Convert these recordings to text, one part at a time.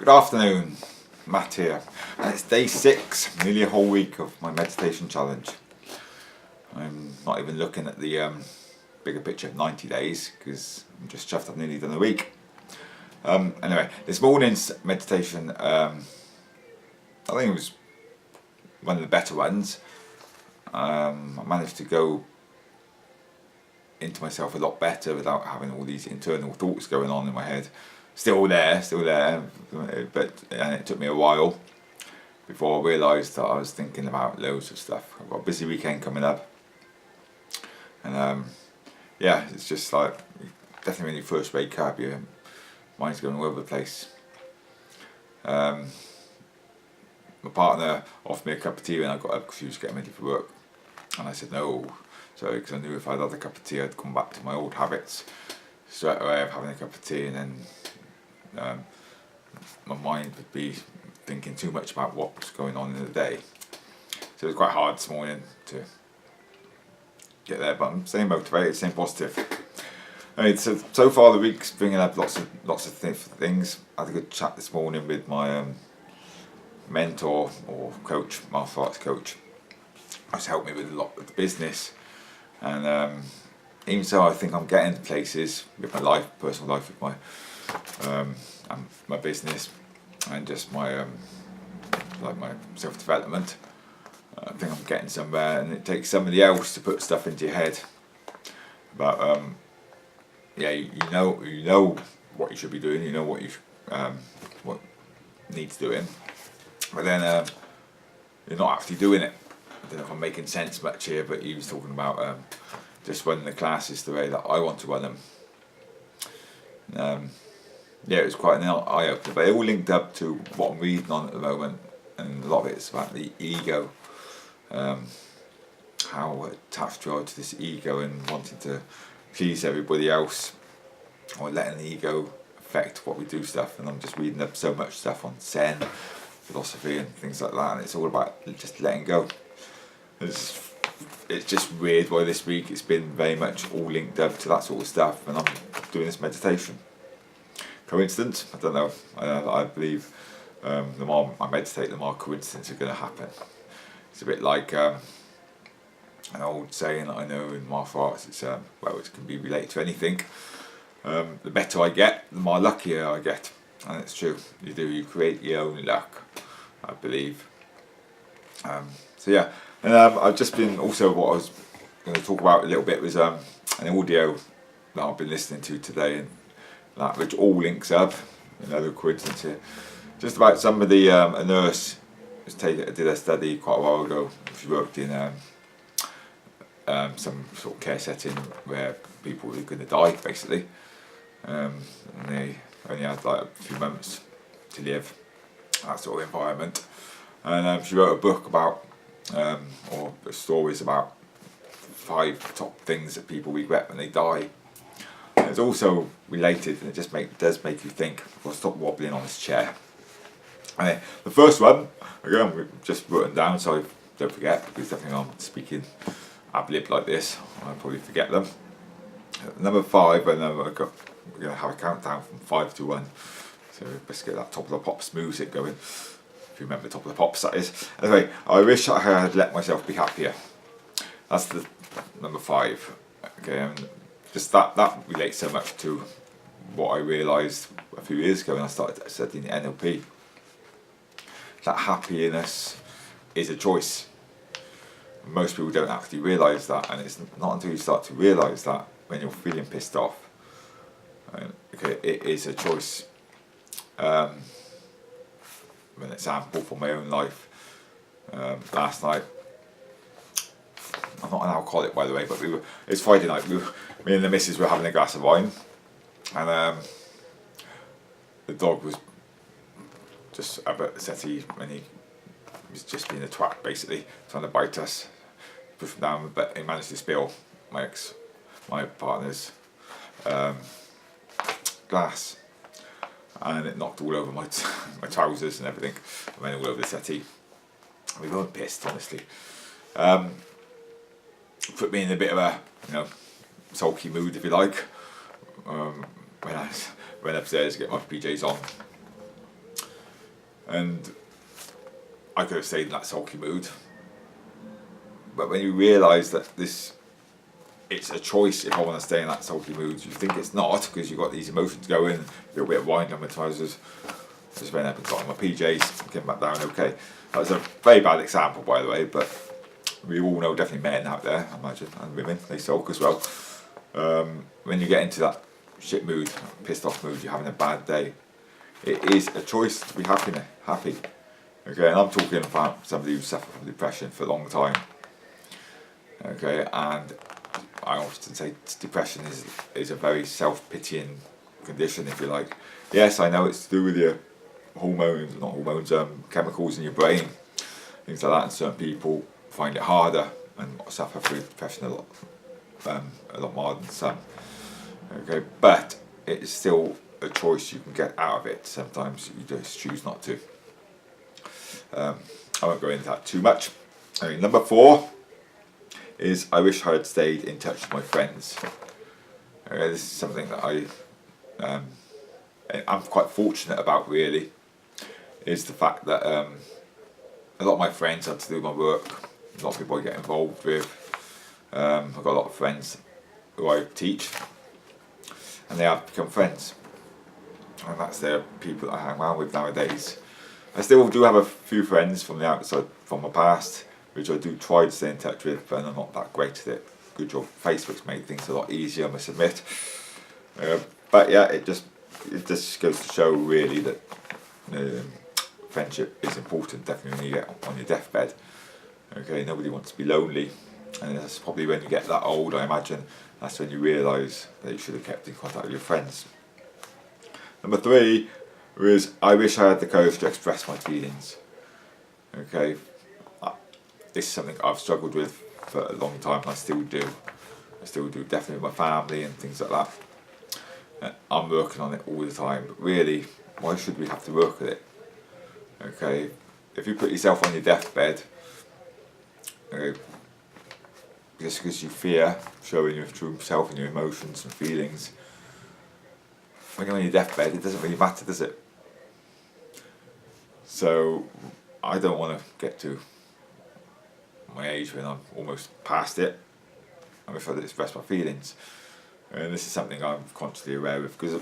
Good afternoon, Matt here, and it's day 6, nearly a whole week of my meditation challenge. I'm not even looking at the bigger picture of 90 days because I'm just chuffed I've nearly done a week. Anyway, this morning's meditation, I think it was one of the better ones. I managed to go into myself a lot better without having all these internal thoughts going on in my head. Still there, but it took me a while before I realised that I was thinking about loads of stuff. I've got a busy weekend coming up, and it's just like, definitely when you first wake up, your mind's going all over the place. My partner offered me a cup of tea when I got up because she was getting ready for work, and I said no, because I knew if I'd had a cup of tea I'd come back to my old habits straight away of having a cup of tea, and then my mind would be thinking too much about what's going on in the day. So it was quite hard this morning to get there, but I'm staying motivated, staying positive. So far the week's bringing up lots of things. I had a good chat this morning with my mentor or coach, martial arts coach. He's helped me with a lot of the business, and even so, I think I'm getting places with my life, personal life, with my business, and just my my self-development. I think I'm getting somewhere, and it takes somebody else to put stuff into your head about you know what you should be doing, you know what what needs doing, but then you're not actually doing it. I don't know if I'm making sense much here, but he was talking about just running the classes the way that I want to run them. It was quite an eye-opener, but it all linked up to what I'm reading on at the moment, and a lot of it's about the ego, how attached we are to this ego and wanting to please everybody else, or letting the ego affect what we do stuff. And I'm just reading up so much stuff on Zen philosophy and things like that, and it's all about just letting go. It's just weird why this week it's been very much all linked up to that sort of stuff, and I'm doing this meditation. Coincidence? I don't know. I believe the more I meditate, the more coincidences are going to happen. It's a bit like an old saying that I know in martial arts. It's it can be related to anything. The better I get, the more luckier I get, and it's true. You create your own luck, I believe. And I've just been, also what I was going to talk about a little bit was an audio that I've been listening to today, and that which all links up, another coincidence here, just about somebody, a nurse did a study quite a while ago. She worked in some sort of care setting where people were going to die basically, and they only had like a few months to live, that sort of environment. And she wrote a book about or stories about 5 top things that people regret when they die. And it's also related, and it just does make you think. I'll stop wobbling on this chair. And the first one, again, we've just written down so I don't forget, because definitely I'm speaking ad lib like this, I'll probably forget them. Number 5, and then we're going to have a countdown from 5 to 1. So let's get that Top of the Pops music going. If you remember Top of the Pops, that is. Anyway, I wish I had let myself be happier. That's the number 5. Okay, and just that relates so much to what I realised a few years ago when I started studying NLP. That happiness is a choice. Most people don't actually realise that, and it's not until you start to realise that when you're feeling pissed off. Okay, it is a choice. An example from my own life. Last night, I'm not an alcoholic by the way, but it's Friday night. Me and the missus were having a glass of wine, and the dog was just up at the settee, and he was just being a twat basically, trying to bite us. Push him down, but he managed to spill my partner's glass, and it knocked all over my trousers and everything, and then all over the settee. We weren't pissed, honestly. Put me in a bit of a sulky mood, if you like. When I went upstairs to get my PJs on, and I could have stayed in that sulky mood. But when you realise that it's a choice if I want to stay in that sulky mood. You think it's not because you've got these emotions going, a little bit of wine down my trousers. Just went up and got on my PJs, came back down okay. That was a very bad example, by the way, but we all know definitely men out there, I imagine, and women, they sulk as well. When you get into that shit mood, pissed off mood, you're having a bad day, it is a choice to be happy. Okay, and I'm talking about somebody who's suffered from depression for a long time. Okay, and I often say depression is a very self-pitying condition, if you like. Yes, I know it's to do with your chemicals in your brain, things like that, and certain people find it harder and suffer through depression a lot more than some. Okay, but it's still a choice you can get out of it. Sometimes you just choose not to. I won't go into that too much. I mean, number 4 is I wish I had stayed in touch with my friends. This is something that I'm quite fortunate about, really, is the fact that a lot of my friends had to do my work, a lot of people I get involved with. I've got a lot of friends who I teach, and they have become friends, and that's the people that I hang around with nowadays. I still do have a few friends from the outside, from my past, which I do try to stay in touch with, but I'm not that great at it. Good job, Facebook's made things a lot easier, I must admit. But yeah, it just goes to show really that friendship is important, definitely when you get on your deathbed. Okay, nobody wants to be lonely, and that's probably when you get that old, I imagine, that's when you realise that you should have kept in contact with your friends. Number 3 is I wish I had the courage to express my feelings. Okay, this is something I've struggled with for a long time, and I still do, definitely with my family and things like that. I'm working on it all the time, but really, why should we have to work at it? Okay, if you put yourself on your deathbed, just because you fear showing your true self and your emotions and feelings, when you're on your deathbed, it doesn't really matter, does it? So I don't want to get to my age when I'm almost past it. I wish I'd express my feelings, and this is something I'm constantly aware of, because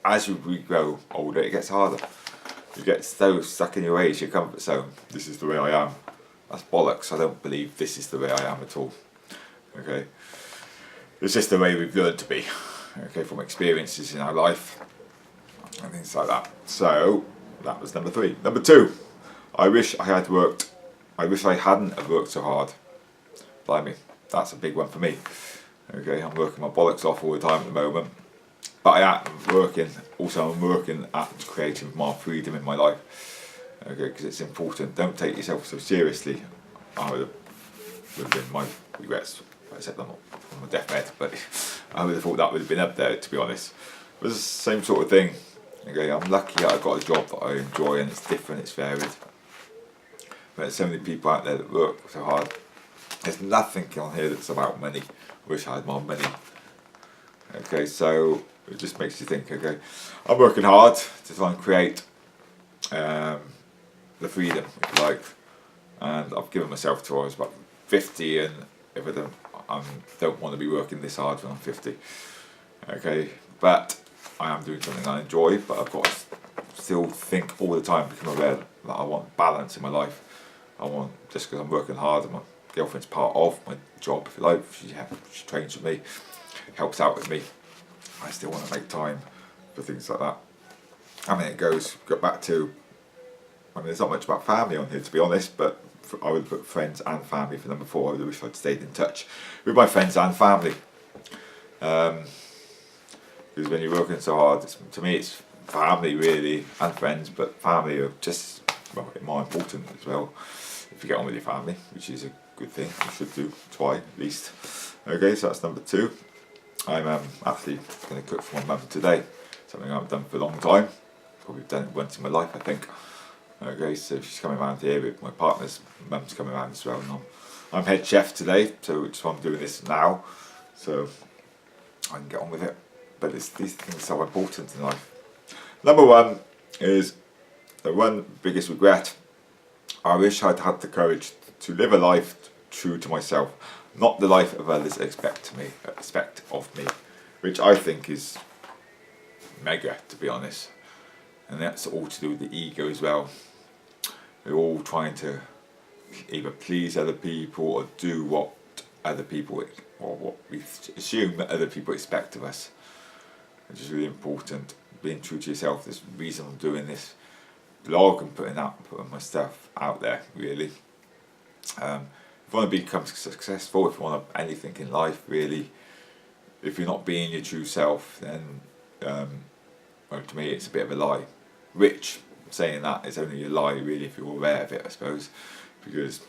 as we grow older, it gets harder. You get so stuck in your ways, your comfort zone. This is the way I am. That's bollocks. I don't believe this is the way I am at all. Okay, it's just the way we've learned to be. Okay, from experiences in our life and things like that. So that was number 3. Number 2, I wish I hadn't have worked so hard. Blimey, that's a big one for me. Okay, I'm working my bollocks off all the time at the moment, but I am working. Also, I'm working at creating more freedom in my life. Okay, because it's important. Don't take yourself so seriously. I would have been my regrets. I said I'm not on my deathbed, but I would have thought that would have been up there, to be honest. It was the same sort of thing. Okay, I'm lucky that I've got a job that I enjoy, and it's different, it's varied. But there's so many people out there that work so hard. There's nothing on here that's about money. I wish I had more money. Okay, so it just makes you think, okay, I'm working hard to try and create the freedom, if you like. And I've given myself till I was about 50, and if I don't want to be working this hard when I'm 50. Okay, but I am doing something I enjoy, but I've got to still think all the time, become aware that I want balance in my life. I want, just because I'm working hard, and my girlfriend's part of my job, if you like, she trains with me, helps out with me, I still want to make time for things like that. I mean, got back to, I mean, there's not much about family on here, to be honest, but I would put friends and family for number 4. I would wish I'd stayed in touch with my friends and family. Because when you're working so hard, to me it's family really, and friends, but family are just more important as well. If you get on with your family, which is a good thing, you should do, try at least. Okay, so that's number 2. I'm actually going to cook for my mum today, something I haven't done for a long time. Probably done it once in my life, I think. Okay, so she's coming around here with my partner's mum's coming around as well, and I'm head chef today, so which is why I'm doing this now, so I can get on with it. But these things are so important in life. Number 1 is the one biggest regret, I wish I'd had the courage to live a life true to myself, not the life of others expect of me, which I think is mega, to be honest. And that's all to do with the ego as well. We're all trying to either please other people or do what other people, or what we assume that other people expect of us, which is really important. Being true to yourself. There's a reason I'm doing this blog and putting my stuff out there, really. If you want to become successful, if you want anything in life, really, if you're not being your true self, then well, to me it's a bit of a lie. Which, saying that, is only a lie really if you're aware of it, I suppose, because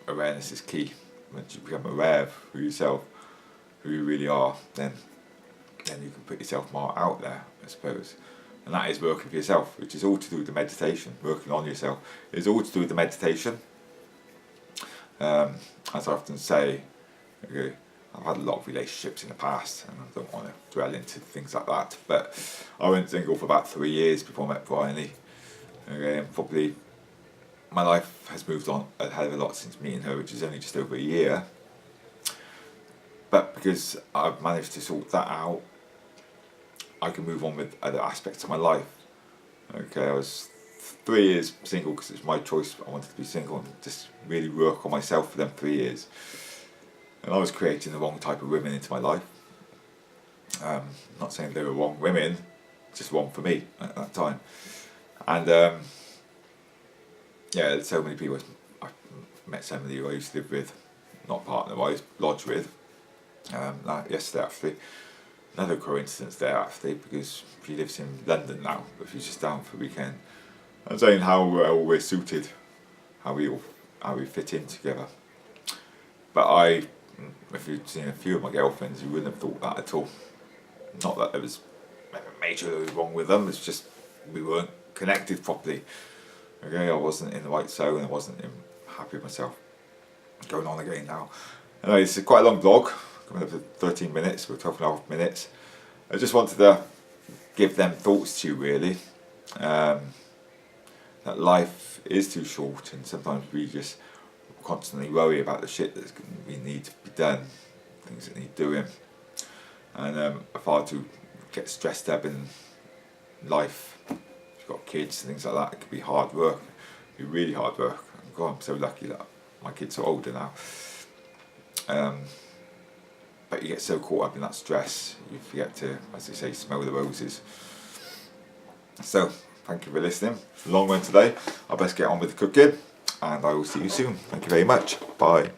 awareness is key. Once you become aware of who you really are, then you can put yourself more out there, I suppose. And that is working for yourself, which is all to do with the meditation. Working on yourself is all to do with the meditation. As I often say, okay, I've had a lot of relationships in the past, and I don't want to dwell into things like that, but I went single for about 3 years before I met Bryony. Okay, and probably my life has moved on a hell of a lot since meeting her, which is only just over a year. But because I've managed to sort that out, I can move on with other aspects of my life. Okay, I was 3 years single because it's my choice. I wanted to be single and just really work on myself for them 3 years. And I was creating the wrong type of women into my life. Not saying they were wrong women, just wrong for me at that time. And yeah, so many people. I met somebody who I used to live with, not partner, I used to lodge with. Yesterday actually. Another coincidence there actually, because she lives in London now, but she's just down for the weekend. I'm saying how well we're suited, how we fit in together. But if you'd seen a few of my girlfriends, you wouldn't have thought that at all. Not that there was majorly wrong with them, it's just we weren't connected properly. Okay, I wasn't in the right zone, I wasn't happy with myself. Going on again now. Anyway, it's quite a long vlog. Coming up to 13 minutes, we're 12.5 minutes. I just wanted to give them thoughts to you, really. That life is too short, and sometimes we just constantly worry about the shit we need to be done, things that need doing. And if I to get stressed up in life, if you've got kids and things like that, it can be hard work. It can be really hard work. God, I'm so lucky that my kids are older now. But you get so caught up in that stress, you forget to, as they say, smell the roses. So, thank you for listening. Long one today. I best get on with the cooking, and I will see you soon. Thank you very much. Bye.